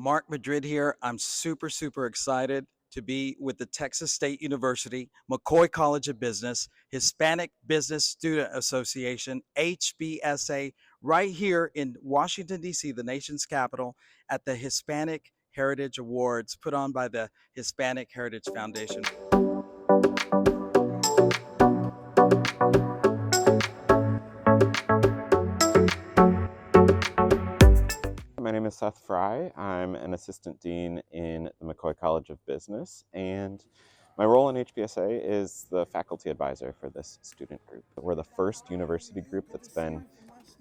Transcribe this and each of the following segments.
Mark Madrid here. I'm super excited to be with the Texas State University, McCoy College of Business, Hispanic Business Student Association, HBSA, right here in Washington, D.C., the nation's capital, at the Hispanic Heritage Awards put on by the Hispanic Heritage Foundation. My name is Seth Fry. I'm an assistant dean in the McCoy College of Business, and my role in HBSA is the faculty advisor for this student group. We're the first university group that's been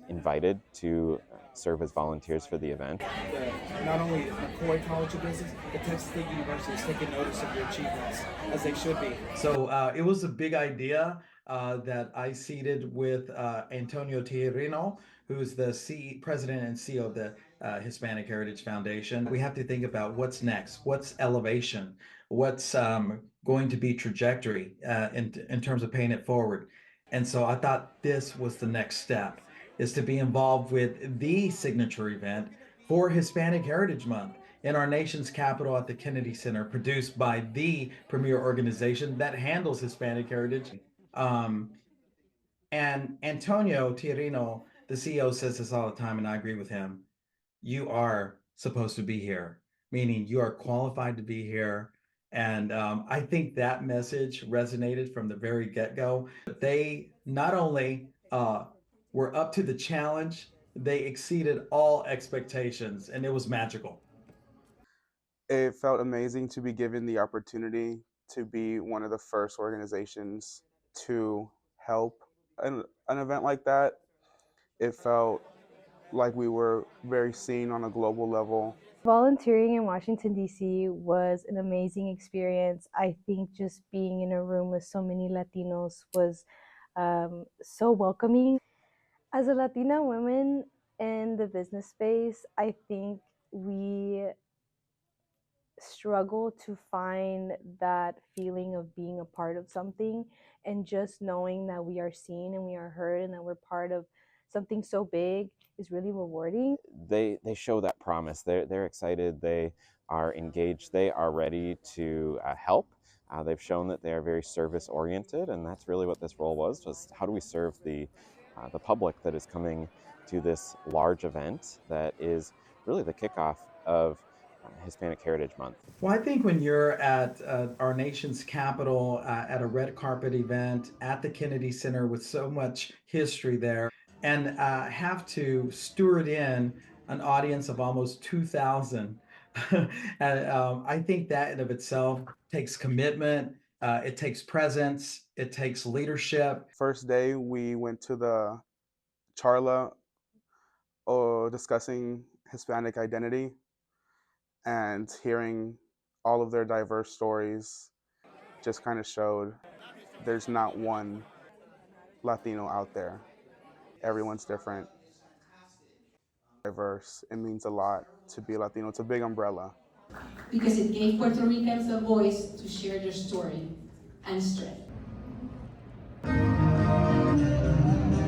invited to serve as volunteers for the event. Not only McCoy College of Business, but Texas State University is taking notice of your achievements, as they should be. So it was a big idea that I seated with Antonio Tirreno, who's the president and CEO of the Hispanic Heritage Foundation. We have to think about what's next, what's elevation, what's going to be trajectory in terms of paying it forward. And so I thought this was the next step, is to be involved with the signature event for Hispanic Heritage Month in our nation's capital at the Kennedy Center, produced by the premier organization that handles Hispanic heritage. And Antonio Tirreno, the CEO, says this all the time, and I agree with him. You are supposed to be here, meaning you are qualified to be here. And I think that message resonated from the very get-go. They not only were up to the challenge, they exceeded all expectations, and it was magical. It felt amazing to be given the opportunity to be one of the first organizations to help an event like that. It felt like we were very seen on a global level. Volunteering in Washington, D.C. was an amazing experience. I think just being in a room with so many Latinos was so welcoming. As a Latina woman in the business space, I think we struggle to find that feeling of being a part of something, and just knowing that we are seen and we are heard and that we're part of something so big is really rewarding. They show that promise. They're excited. They are engaged. They are ready to help. They've shown that they are very service oriented, and that's really what this role was how do we serve the public that is coming to this large event that is really the kickoff of Hispanic Heritage Month. Well, I think when you're at our nation's capital at a red carpet event at the Kennedy Center with so much history there, and have to steward in an audience of almost 2,000, I think that in of itself takes commitment, it takes presence, it takes leadership. First day, we went to the Charla discussing Hispanic identity and hearing all of their diverse stories just kind of showed there's not one Latino out there. Everyone's different, diverse. It means a lot to be Latino. It's a big umbrella. Because it gave Puerto Ricans a voice to share their story and strength.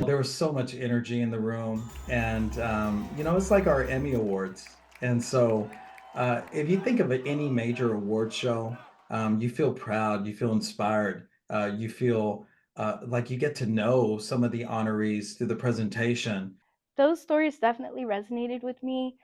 There was so much energy in the room, and it's like our Emmy Awards. And so if you think of any major award show, you feel proud, you feel inspired, you feel like you get to know some of the honorees through the presentation. Those stories definitely resonated with me.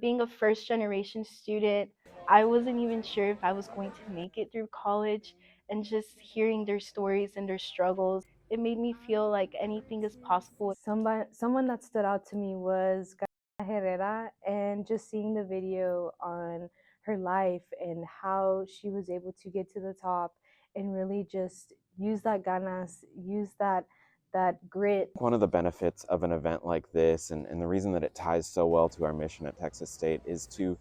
Being a first generation student, I wasn't even sure if I was going to make it through college, and just hearing their stories and their struggles, it made me feel like anything is possible. Someone that stood out to me was Herrera, and just seeing the video on her life and how she was able to get to the top and really just use that ganas, use that grit. One of the benefits of an event like this, and the reason that it ties so well to our mission at Texas State, is to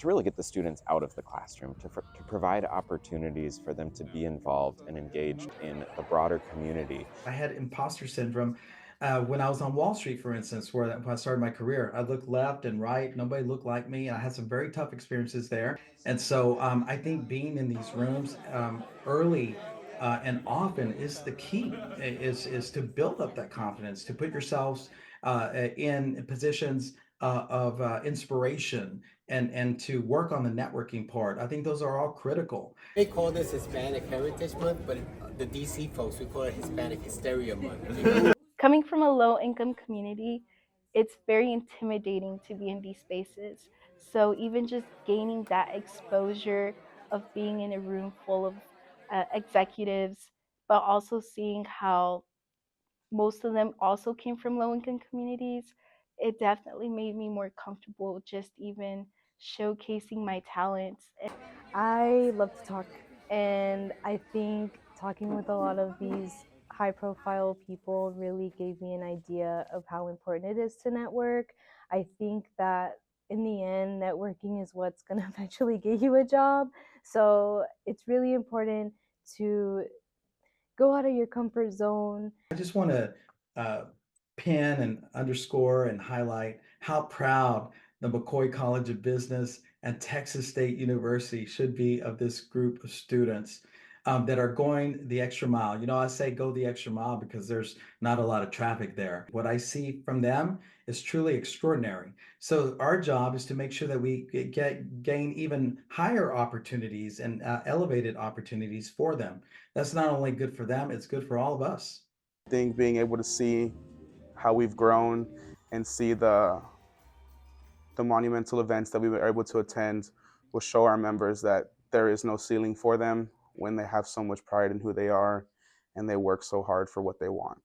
really get the students out of the classroom, to provide opportunities for them to be involved and engaged in the broader community. I had imposter syndrome when I was on Wall Street, for instance, when I started my career. I looked left and right, nobody looked like me. I had some very tough experiences there. And so I think being in these rooms early and often is the key, is to build up that confidence, to put yourselves in positions of inspiration and to work on the networking part. I think those are all critical. They call this Hispanic Heritage Month, but the DC folks, we call it Hispanic Hysteria Month. Coming from a low income community, it's very intimidating to be in these spaces. So even just gaining that exposure of being in a room full of executives, but also seeing how most of them also came from low income communities, it definitely made me more comfortable just even showcasing my talents. I love to talk, and I think talking with a lot of these high profile people really gave me an idea of how important it is to network. I think that in the end, networking is what's going to eventually get you a job. So it's really important to go out of your comfort zone. I just want to pin and underscore and highlight how proud the McCoy College of Business and Texas State University should be of this group of students that are going the extra mile. You know, I say go the extra mile because there's not a lot of traffic there. What I see from them is truly extraordinary. So our job is to make sure that we gain even higher opportunities and elevated opportunities for them. That's not only good for them, it's good for all of us. I think being able to see how we've grown and see the monumental events that we were able to attend will show our members that there is no ceiling for them when they have so much pride in who they are and they work so hard for what they want.